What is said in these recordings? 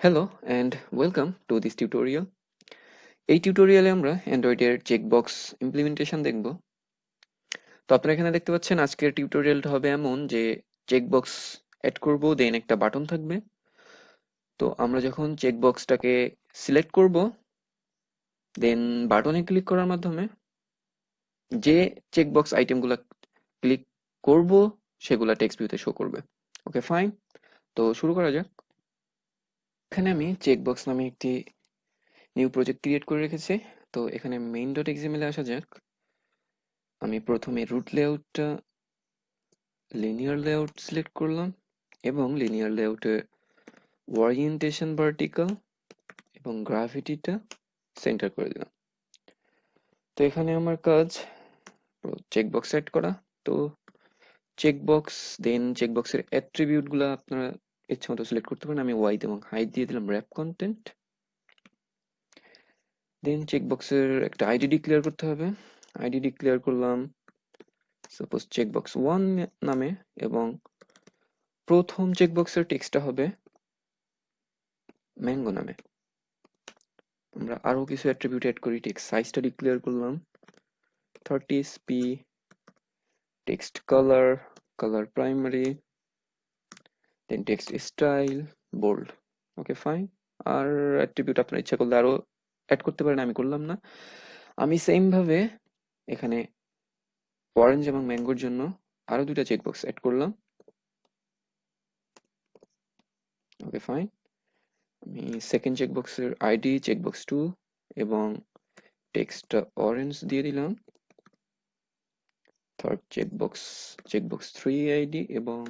Hello and welcome to this tutorial. এই টিউটোরিয়ালে আমরা অ্যান্ড্রয়েডের চেকবক্স ইমপ্লিমেন্টেশন দেখব। তো আপনারা এখানে দেখতে পাচ্ছেন আজকের টিউটোরিয়ালটা হবে এমন যে চেকবক্স অ্যাড করব, দেন একটা বাটন থাকবে। তো আমরা যখন চেকবক্সটাকে সিলেক্ট করব, দেন বাটনে ক্লিক করার মাধ্যমে যে চেকবক্স আইটেমগুলো ক্লিক করব সেগুলা টেক্সট ভিউতে শো করবে। ওকে ফাইন, তো শুরু করা যাক। এখানে আমি চেকবক্স নামে একটি নিউ প্রজেক্ট ক্রিয়েট করে রেখেছি। তো এখানে main.xml এ আসা যাক। আমি প্রথমে রুট লেআউটটা লিনিয়ার লেআউট সিলেক্ট করলাম এবং লিনিয়ার লেআউটে ওরিয়েন্টেশন ভার্টিক্যাল এবং গ্রাভিটিটা সেন্টার করে দিলাম। তো এখানে আমার কাজ চেকবক্স সেট করা। তো চেকবক্স দেন চেকবক্সের অ্যাট্রিবিউটগুলো আপনারা ইচ্ছা মতো সিলেক্ট করতে পারেন। আমি ওয়াইড এবং হাইট দিয়ে দিলাম র্যাপ কন্টেন্ট। দেন চেকবক্সের একটা আইডি ডিক্লেয়ার করতে হবে। আইডি ডিক্লেয়ার করলাম সাপোজ চেকবক্স 1 নামে এবং প্রথম চেকবক্সের টেক্সটটা হবে ম্যাঙ্গো নামে। আমরা আরো কিছু অ্যাট্রিবিউট অ্যাড করি। টেক্সট সাইজটা ডিক্লেয়ার করলাম 30sp, text colour, colour primary, then text style bold. Okay fine. আর অ্যাট্রিবিউট আপনার ইচ্ছা করলে আরো অ্যাড করতে পারেন, আমি করলাম না। আমি সেম ভাবে এখানে অরেঞ্জ এবং ম্যাঙ্গোর জন্য আরো দুইটা চেকবক্স অ্যাড করলাম। Okay fine. আমি সেকেন্ড চেকবক্সের আইডি চেকবক্স 2 এবং টেক্সটটা অরেঞ্জ দিয়ে দিলাম। থার্ড চেকবক্স 3 আইডি এবং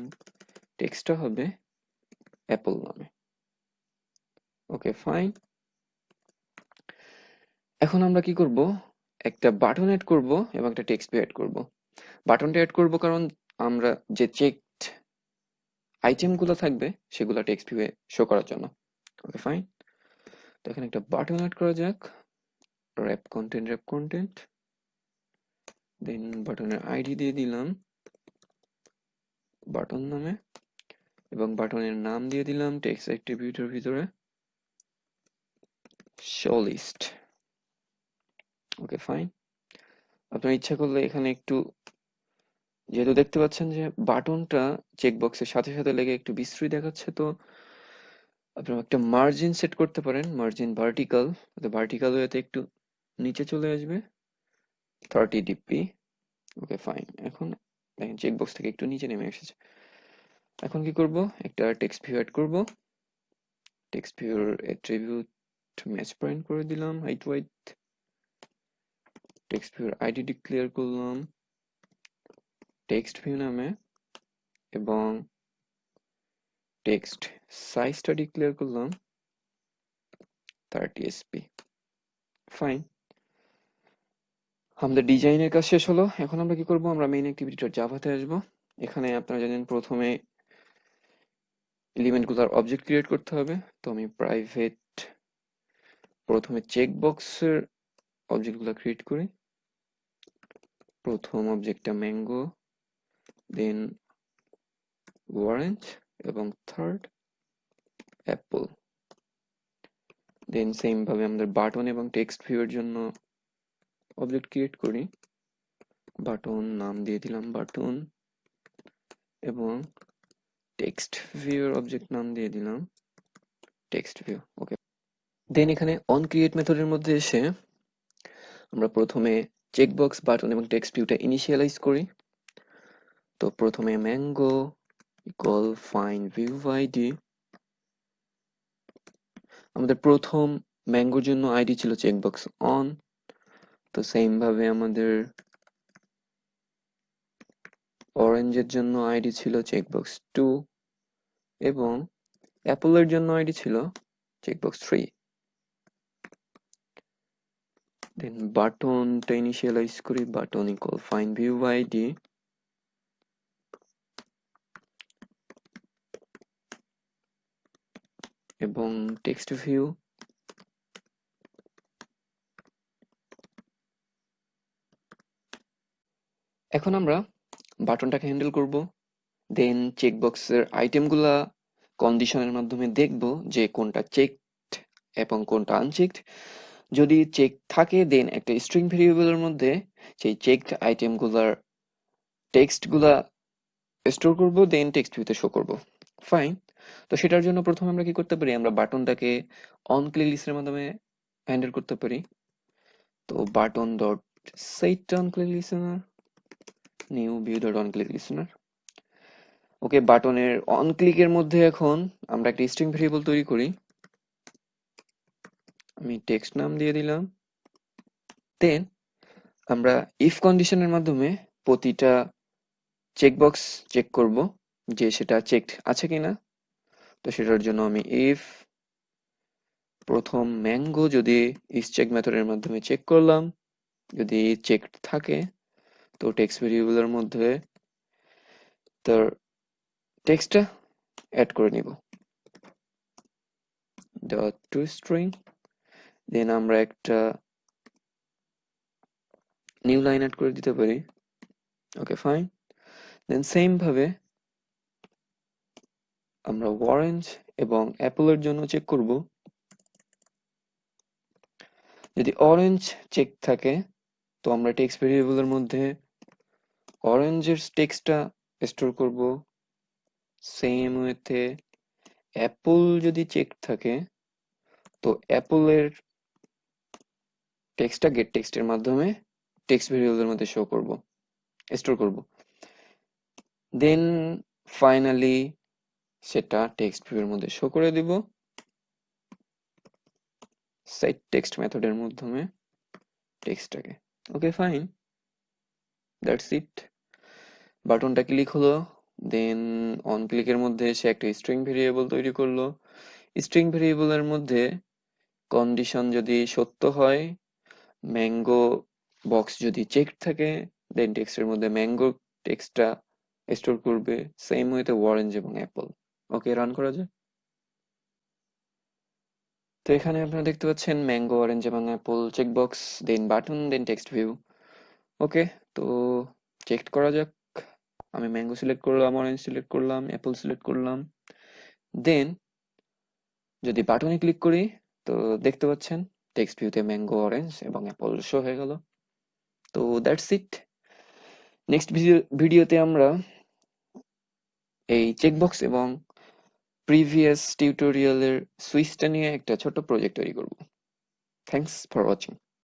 টেক্সটটা হবে অ্যাপল নামে। Okay fine. এখন আমরা কি করব, একটা বাটন অ্যাড করব এবং একটা টেক্সট ভিউ অ্যাড করব। বাটনটা অ্যাড করব কারণ আমরা যে চেকড আইটেমগুলো থাকবে সেগুলো টেক্সট ভিউয়ে শো করার জন্য। Okay fine. তো এখানে একটা বাটন অ্যাড করা যাক, র্যাপ কন্টেন্ট, দেন বাটনের আইডি দিয়ে দিলাম বাটন নামে এবং বাটনের নাম দিয়ে দিলাম টেক্সট অ্যাট্রিবিউটের ভিতরে শো লিস্ট। Okay fine. আপনার ইচ্ছা করলে এখানে একটু, যেহেতু দেখতে পাচ্ছেন যে বাটনটা চেকবক্সের সাথে সাথে লেগে একটু বিশ্রী দেখাচ্ছে, তো আপনারা একটা মার্জিন সেট করতে পারেন, মার্জিন ভার্টিক্যাল, ভার্টিক্যাল ওয়েতে একটু নিচে চলে আসবে 30 dp। Okay fine. এখন দেখেন চেকবক্স থেকে একটু নিচে নেমে এসেছে। এখন কি করব, একটা টেক্সট ভিউ অ্যাড করব। টেক্সট ভিউর অ্যাট্রিবিউট ম্যাচ পয়েন্ট করে দিলাম হাইট ওয়াইড। টেক্সট ভিউর আইডি ডিক্লেয়ার করলাম টেক্সট ভিউ নামে এবং টেক্সট সাইজটা ডিক্লেয়ার করলাম 30sp। ফাইন। আমাদের ডিজাইনের কাজ শেষ হলো। এখন আমরা কি করব, আমরা মেইন অ্যাক্টিভিটিটার জাভাতে আসবো। এখানে আপনারা জানেন প্রথমে এলিমেন্টগুলোর অবজেক্ট ক্রিয়েট করতে হবে। তো আমি প্রাইভেট প্রথমে চেকবক্সের অবজেক্টগুলো ক্রিয়েট করি। প্রথম অবজেক্টটা ম্যাঙ্গো, দেন অরেঞ্জ এবং থার্ড অ্যাপল। দেন সেম ভাবে আমাদের বাটন এবং টেক্সট ভিউ এর জন্য অবজেক্ট ক্রিয়েট করি। বাটন নাম দিয়ে দিলাম বাটন এবং টেক্সট ভিউ এর অবজেক্ট নাম দিয়ে দিলাম টেক্সট ভিউ। ওকে। দেন এখানে অন ক্রিয়েট মেথডের মধ্যে এসে আমরা প্রথমে চেকবক্স, বাটন এবং টেক্সট ভিউটা ইনিশিয়ালাইজ করি। তো প্রথমে mango equal find view ID. আমাদের প্রথম ম্যাঙ্গোর জন্য আইডি ছিল চেকবক্স অন। তো সেম ভাবে আমাদের অরেঞ্জের জন্য আইডি ছিল চেকবক্স 2 এবং অ্যাপলের জন্য আইডি ছিল চেকবক্স 3। দেন বাটনটা ইনিশিয়ালাইজ করি, button equal find view ID এবং টেক্সট ভিউ। এখন আমরা বাটনটাকে হ্যান্ডেল করব। দেন চেকবক্সের আইটেমগুলা কন্ডিশনের মাধ্যমে দেখব যে কোনটা চেকড এবং কোনটা আনচেকড। যদি চেক থাকে দেন একটা স্ট্রিং ভেরিয়েবলের মধ্যে সেই চেকড আইটেমগুলোর টেক্সটগুলা স্টোর করব, দেন টেক্সট ভিউতে শো করব। ফাইন। তো সেটার জন্য প্রথমে আমরা কি করতে পারি, আমরা বাটনটাকে অন ক্লিক লিস্টের মাধ্যমে হ্যান্ডেল করতে পারি। তো button dot set on click listener, new view dot on click listener. Okay, বাটনের অন ক্লিকের মধ্যে এখন আমরা একটা স্ট্রিং ভেরিয়েবল তৈরি করি। আমি টেক্সট নাম দিয়ে দিলাম। দেন আমরা ইফ কন্ডিশনের মাধ্যমে প্রতিটা চেকবক্স চেক করব যে সেটা চেকড আছে কিনা। তো সেটার জন্য আমি ইফ প্রথম ম্যাঙ্গো যদি ইস চেক মেথডের মাধ্যমে চেক করলাম, যদি চেকড থাকে তো টেক্সট ভেরিয়েবলের মধ্যে তার টেক্সটটা অ্যাড করে নিব ডট টু স্ট্রিং। দেন আমরা একটা নিউ লাইন অ্যাড করে দিতে পারি। Okay fine. দেন সেম ভাবে আমরা অরেঞ্জ এবং অ্যাপলের জন্য চেক করব। যদি অরেঞ্জ চেক থাকে তো আমরা টেক্সট ভেরিয়েবলের মধ্যে অরেঞ্জের টেক্সটটা স্টোর করব। সেম ওয়েতে অ্যাপল যদি চেক থাকে তো অ্যাপলের টেক্সটটা গেট টেক্সটের মাধ্যমে টেক্সট ভেরিয়েবলের মধ্যে শো করব, স্টোর করব। দেন ফাইনালি সেটা টেক্সট ভিউয়ের মধ্যে শো করে দিব সেট টেক্সট মেথডের মাধ্যমে টেক্সটটাকে। Okay fine, that's it. বাটনটা ক্লিক হলো, দেন অন ক্লিকের মধ্যে সে একটা স্ট্রিং ভেরিয়েবল তৈরি করলো। স্ট্রিং ভেরিয়েবলের মধ্যে কন্ডিশন যদি সত্য হয়, ম্যাঙ্গো বক্স যদি চেক থাকে, দেন টেক্সটের মধ্যে ম্যাঙ্গো টেক্সটটা স্টোর করবে। সেম ওয়েতে অরেঞ্জ এবং অ্যাপল। ওকে, রান করা যায়। তো এখানে আপনারা দেখতে পাচ্ছেন ম্যাঙ্গো, অরেঞ্জ এবং অ্যাপল চেকবক্স, দেন বাটন, দেন টেক্সট ভিউ। ওকে, তো চেক করা যাক। আমি ম্যাঙ্গো সিলেক্ট করলাম, অরেঞ্জ সিলেক্ট করলাম, অ্যাপল সিলেক্ট করলাম। দেন যদি বাটনে ক্লিক করি তো দেখতে পাচ্ছেন টেক্সট ভিউতে ম্যাঙ্গো, অরেঞ্জ এবং অ্যাপল শো হয়ে গেল। তো দ্যাটস ইট। নেক্সট ভিডিওতে আমরা এই চেকবক্স এবং প্রিভিয়াস টিউটোরিয়ালের সুইচটা নিয়ে একটা ছোট প্রজেক্ট তৈরি করব। Thanks for watching.